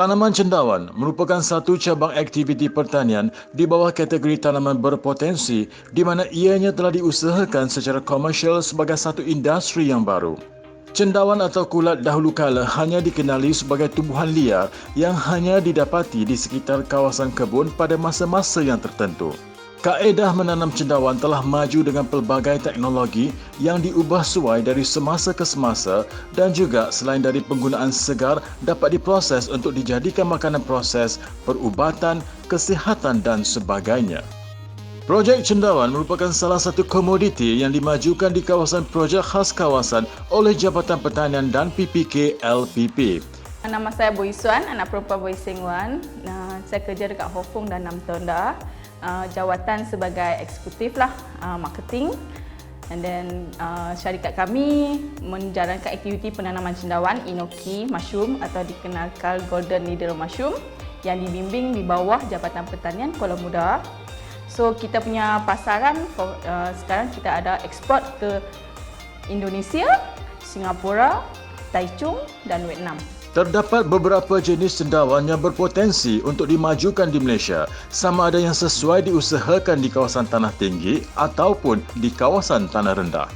Tanaman cendawan merupakan satu cabang aktiviti pertanian di bawah kategori tanaman berpotensi di mana ianya telah diusahakan secara komersial sebagai satu industri yang baru. Cendawan atau kulat dahulu kala hanya dikenali sebagai tumbuhan liar yang hanya didapati di sekitar kawasan kebun pada masa-masa yang tertentu. Kaedah menanam cendawan telah maju dengan pelbagai teknologi yang diubah suai dari semasa ke semasa dan juga selain dari penggunaan segar dapat diproses untuk dijadikan makanan proses, perubatan, kesihatan dan sebagainya. Projek cendawan merupakan salah satu komoditi yang dimajukan di kawasan projek khas kawasan oleh Jabatan Pertanian dan PPK LPP. Nama saya Bu Iswan, anak perempuan Bu Iseng Wan. Saya kerja dekat Hofung dah 6 tahun dah. Jawatan sebagai eksekutif lah, marketing. And then syarikat kami menjalankan aktiviti penanaman cendawan inoki mushroom atau dikenalkan golden needle mushroom yang dibimbing di bawah Jabatan Pertanian Kuala Muda. So kita punya pasaran sekarang kita ada ekspor ke Indonesia, Singapura, Taichung dan Vietnam. Terdapat beberapa jenis cendawan yang berpotensi untuk dimajukan di Malaysia, sama ada yang sesuai diusahakan di kawasan tanah tinggi ataupun di kawasan tanah rendah.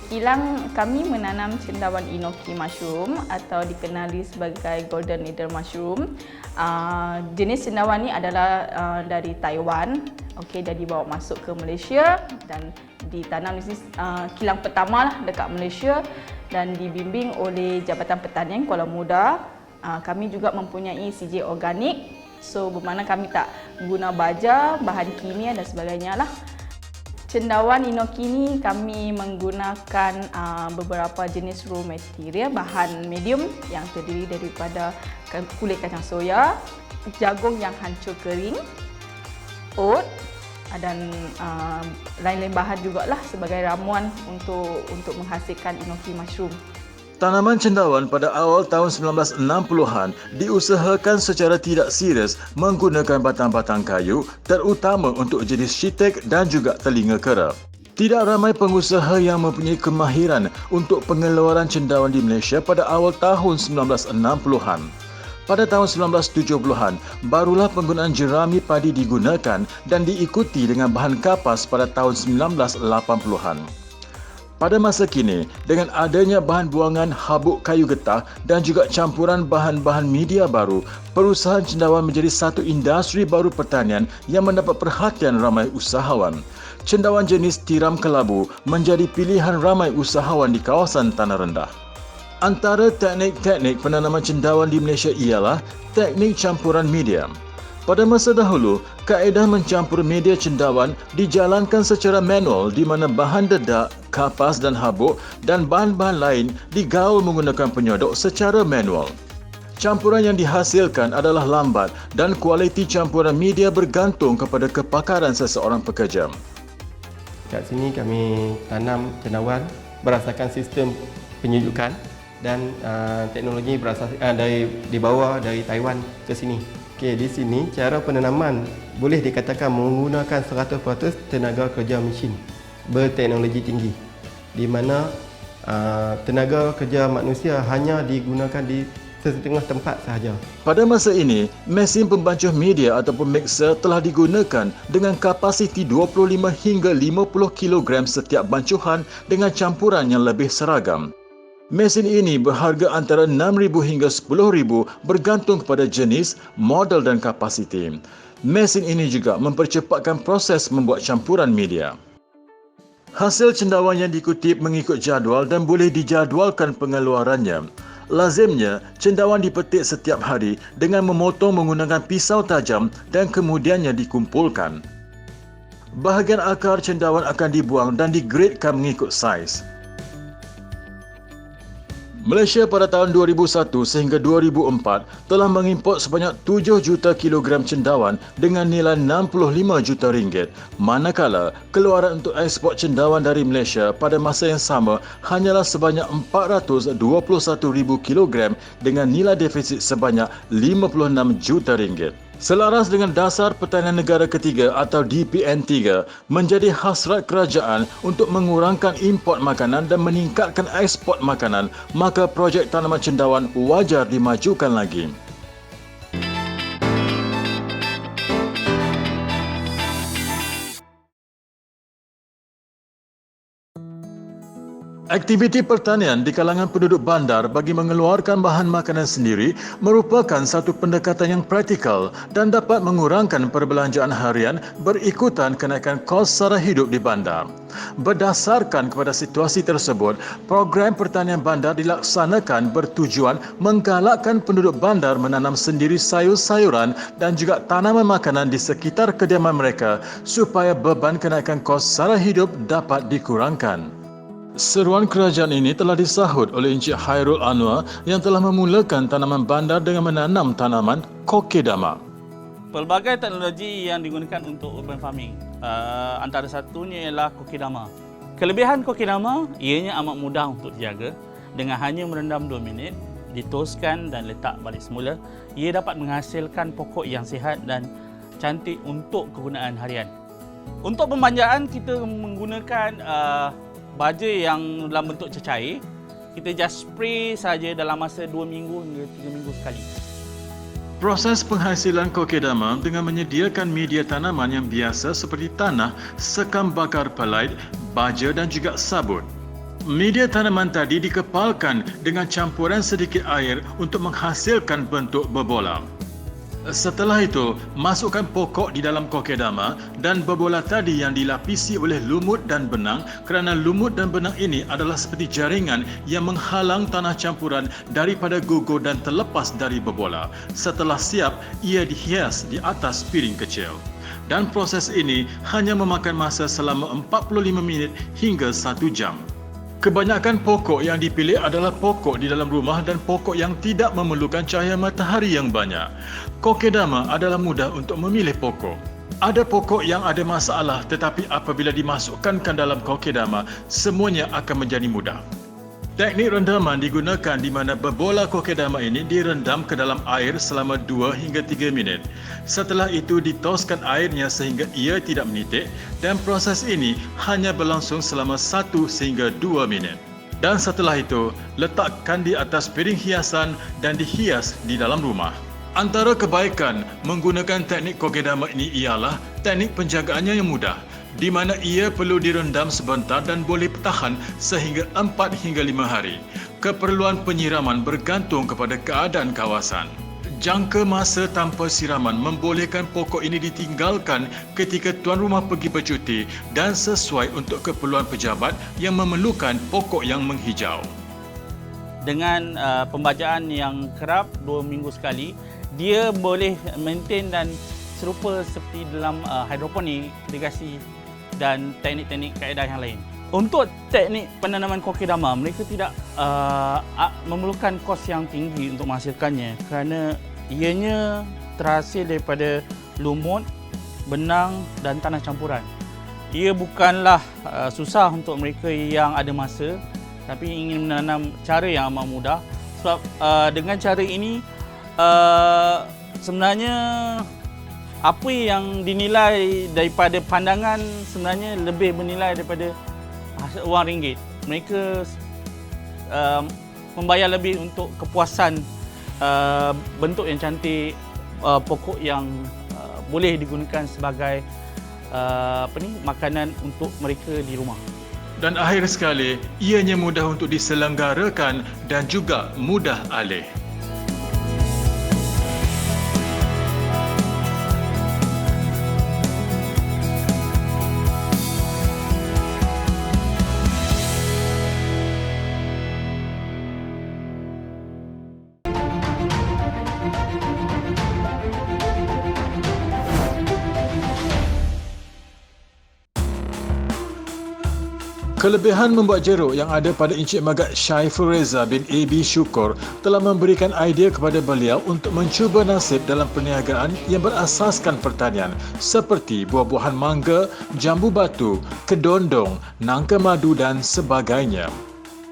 Kilang kami menanam cendawan inoki mushroom atau dikenali sebagai golden needle mushroom. Jenis cendawan ini adalah dari Taiwan. Okey, dah dibawa masuk ke Malaysia dan ditanam di kilang pertama lah dekat Malaysia dan dibimbing oleh Jabatan Pertanian Kuala Muda. Kami juga mempunyai CJ organik. So bermakna kami tak guna baja, bahan kimia dan sebagainya lah. Cendawan inoki ini kami menggunakan beberapa jenis raw material, bahan medium yang terdiri daripada kulit kacang soya, jagung yang hancur kering, oat dan lain-lain bahan jugalah sebagai ramuan untuk menghasilkan inoki mushroom. Tanaman cendawan pada awal tahun 1960-an diusahakan secara tidak serius menggunakan batang-batang kayu terutama untuk jenis shiitake dan juga telinga kera. Tidak ramai pengusaha yang mempunyai kemahiran untuk pengeluaran cendawan di Malaysia pada awal tahun 1960-an. Pada tahun 1970-an, barulah penggunaan jerami padi digunakan dan diikuti dengan bahan kapas pada tahun 1980-an. Pada masa kini, dengan adanya bahan buangan habuk kayu getah dan juga campuran bahan-bahan media baru, perusahaan cendawan menjadi satu industri baru pertanian yang mendapat perhatian ramai usahawan. Cendawan jenis tiram kelabu menjadi pilihan ramai usahawan di kawasan tanah rendah. Antara teknik-teknik penanaman cendawan di Malaysia ialah teknik campuran media. Pada masa dahulu, kaedah mencampur media cendawan dijalankan secara manual di mana bahan dedak, kapas dan habuk dan bahan-bahan lain digaul menggunakan penyodok secara manual. Campuran yang dihasilkan adalah lambat dan kualiti campuran media bergantung kepada kepakaran seseorang pekerja. Kat sini kami tanam cendawan berdasarkan sistem penyejukan dan teknologi dibawa dari Taiwan ke sini. Okey, di sini cara penanaman boleh dikatakan menggunakan 100% tenaga kerja mesin berteknologi tinggi, di mana tenaga kerja manusia hanya digunakan di setengah tempat sahaja. Pada masa ini, mesin pembancuh media ataupun mixer telah digunakan dengan kapasiti 25 hingga 50 kg setiap bancuhan dengan campuran yang lebih seragam. Mesin ini berharga antara RM6,000 hingga RM10,000 bergantung kepada jenis, model dan kapasiti. Mesin ini juga mempercepatkan proses membuat campuran media. Hasil cendawan yang dikutip mengikut jadual dan boleh dijadualkan pengeluarannya. Lazimnya, cendawan dipetik setiap hari dengan memotong menggunakan pisau tajam dan kemudiannya dikumpulkan. Bahagian akar cendawan akan dibuang dan digradekan mengikut saiz. Malaysia pada tahun 2001 sehingga 2004 telah mengimport sebanyak 7 juta kilogram cendawan dengan nilai RM65 juta, manakala keluaran untuk ekspor cendawan dari Malaysia pada masa yang sama hanyalah sebanyak 421,000 kilogram dengan nilai defisit sebanyak RM56 juta. Selaras dengan Dasar Pertanian Negara Ketiga atau DPN3 menjadi hasrat kerajaan untuk mengurangkan import makanan dan meningkatkan ekspor makanan, maka projek tanaman cendawan wajar dimajukan lagi. Aktiviti pertanian di kalangan penduduk bandar bagi mengeluarkan bahan makanan sendiri merupakan satu pendekatan yang praktikal dan dapat mengurangkan perbelanjaan harian berikutan kenaikan kos sara hidup di bandar. Berdasarkan kepada situasi tersebut, program pertanian bandar dilaksanakan bertujuan menggalakkan penduduk bandar menanam sendiri sayur-sayuran dan juga tanaman makanan di sekitar kediaman mereka supaya beban kenaikan kos sara hidup dapat dikurangkan. Seruan kerajaan ini telah disahut oleh Encik Hairul Anwar yang telah memulakan tanaman bandar dengan menanam tanaman kokedama. Pelbagai teknologi yang digunakan untuk urban farming, antara satunya ialah kokedama. Kelebihan kokedama, ianya amat mudah untuk dijaga. Dengan hanya merendam 2 minit, ditoskan dan letak balik semula, ia dapat menghasilkan pokok yang sihat dan cantik untuk kegunaan harian. Untuk pembanjaan, kita menggunakan baja yang dalam bentuk cecair. Kita just spray saja dalam masa 2 minggu hingga 3 minggu sekali. Proses penghasilan kokedama dengan menyediakan media tanaman yang biasa seperti tanah, sekam bakar pelait, baja dan juga sabut. Media tanaman tadi dikepalkan dengan campuran sedikit air untuk menghasilkan bentuk berbola. Setelah itu, masukkan pokok di dalam kokedama dan berbola tadi yang dilapisi oleh lumut dan benang kerana lumut dan benang ini adalah seperti jaringan yang menghalang tanah campuran daripada gugur dan terlepas dari berbola. Setelah siap, ia dihias di atas piring kecil. Dan proses ini hanya memakan masa selama 45 minit hingga 1 jam. Kebanyakan pokok yang dipilih adalah pokok di dalam rumah dan pokok yang tidak memerlukan cahaya matahari yang banyak. Kokedama adalah mudah untuk memilih pokok. Ada pokok yang ada masalah tetapi apabila dimasukkan ke dalam kokedama, semuanya akan menjadi mudah. Teknik rendaman digunakan di mana berbola kokedama ini direndam ke dalam air selama 2 hingga 3 minit. Setelah itu ditoskan airnya sehingga ia tidak menitik dan proses ini hanya berlangsung selama 1 sehingga 2 minit. Dan setelah itu, letakkan di atas piring hiasan dan dihias di dalam rumah. Antara kebaikan menggunakan teknik kokedama ini ialah teknik penjagaannya yang mudah, di mana ia perlu direndam sebentar dan boleh bertahan sehingga 4 hingga 5 hari. Keperluan penyiraman bergantung kepada keadaan kawasan. Jangka masa tanpa siraman membolehkan pokok ini ditinggalkan ketika tuan rumah pergi bercuti dan sesuai untuk keperluan pejabat yang memerlukan pokok yang menghijau. Dengan pembajaan yang kerap 2 minggu sekali, dia boleh maintain dan serupa seperti dalam hidroponik, irigasi dan teknik-teknik kaedah yang lain. Untuk teknik penanaman kokedama, mereka tidak memerlukan kos yang tinggi untuk menghasilkannya kerana ianya terhasil daripada lumut, benang dan tanah campuran. Ia bukanlah susah untuk mereka yang ada masa tapi ingin menanam cara yang amat mudah. Sebab dengan cara ini sebenarnya apa yang dinilai daripada pandangan sebenarnya lebih bernilai daripada wang ringgit. Mereka membayar lebih untuk kepuasan bentuk yang cantik, pokok yang boleh digunakan sebagai makanan untuk mereka di rumah. Dan akhir sekali, ianya mudah untuk diselenggarakan dan juga mudah alih. Kelebihan membuat jeruk yang ada pada Encik Magat Syaiful Reza bin A.B. Syukur telah memberikan idea kepada beliau untuk mencuba nasib dalam perniagaan yang berasaskan pertanian seperti buah-buahan mangga, jambu batu, kedondong, nangka madu dan sebagainya.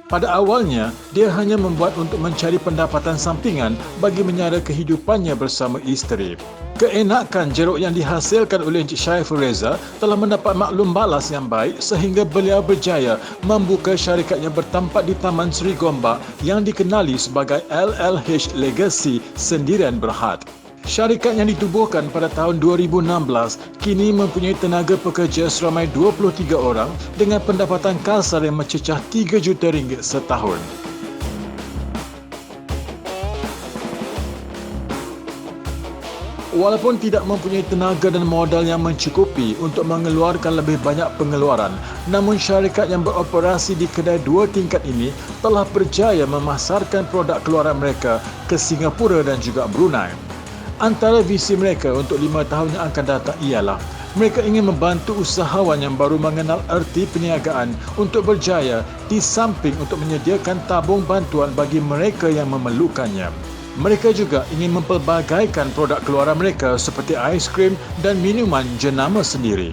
Pada awalnya, dia hanya membuat untuk mencari pendapatan sampingan bagi menyara kehidupannya bersama isteri. Keenakan jeruk yang dihasilkan oleh Encik Syaiful Reza telah mendapat maklum balas yang baik sehingga beliau berjaya membuka syarikatnya bertempat di Taman Seri Gombak yang dikenali sebagai LLH Legacy Sendirian Berhad. Syarikat yang ditubuhkan pada tahun 2016 kini mempunyai tenaga pekerja seramai 23 orang dengan pendapatan kasar yang mencecah RM3 juta setahun. Walaupun tidak mempunyai tenaga dan modal yang mencukupi untuk mengeluarkan lebih banyak pengeluaran, namun syarikat yang beroperasi di kedai 2 tingkat ini telah berjaya memasarkan produk keluaran mereka ke Singapura dan juga Brunei. Antara visi mereka untuk 5 tahun yang akan datang ialah mereka ingin membantu usahawan yang baru mengenal erti perniagaan untuk berjaya di samping untuk menyediakan tabung bantuan bagi mereka yang memerlukannya. Mereka juga ingin mempelbagaikan produk keluaran mereka seperti aiskrim dan minuman jenama sendiri.